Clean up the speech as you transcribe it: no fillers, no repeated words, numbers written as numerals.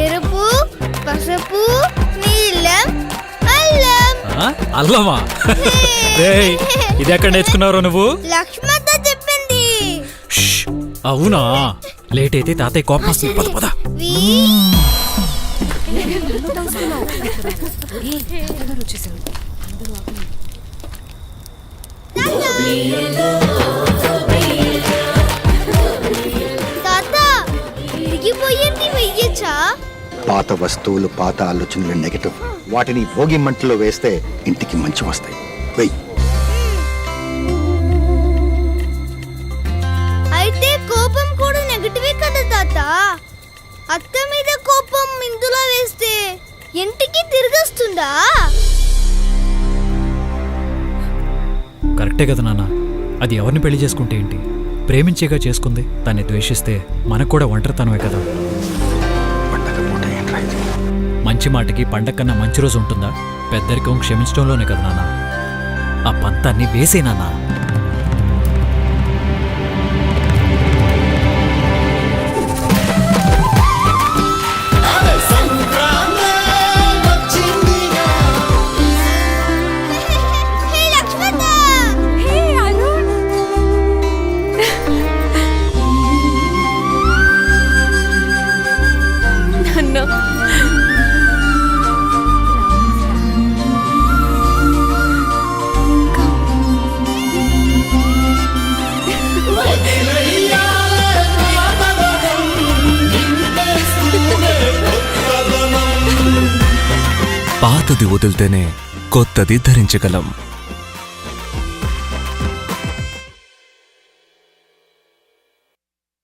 ఎరుపు, పసుపు, నీలం, అల్లం. అల్లమా? ఇది ఎక్కడ నేర్చుకున్నావు నువ్వు? లక్ష్మత చెప్పింది. అవునా? లేట్ అయితే తాతయ్య కోపం వస్తుంది. పద పద. తాత విరిగిపోయింది, వెయ్యచ్చా? పాత వస్తువులు, పాత ఆలోచనలు నెగటివ్. వాటిని భోగి మంటలో వేస్తే ఇంటికి మంచి వస్తాయి. వెయ్యి. అయితే కోపం కూడా నెగటివే కదా తాత? అత్త మీద కోపం ఇందులో వేస్తే ఇంటికి తిరిగొస్తుందా? కరెక్టే కదా నాన్న. అది ఎవరిని పెళ్లి చేసుకుంటే ఏంటి? ప్రేమించేగా చేసుకుంది. దాన్ని ద్వేషిస్తే మనకు కూడా ఒంటరితనమే కదా. మంచి మాటకి పండగ కన్నా మంచి రోజు ఉంటుందా? పెద్దరికం క్షమించడంలోనే కదా నాన్న. ఆ పంతాన్ని వేసే నాన్న. పాతది వదిలితేనే కొత్తది ధరించగలం.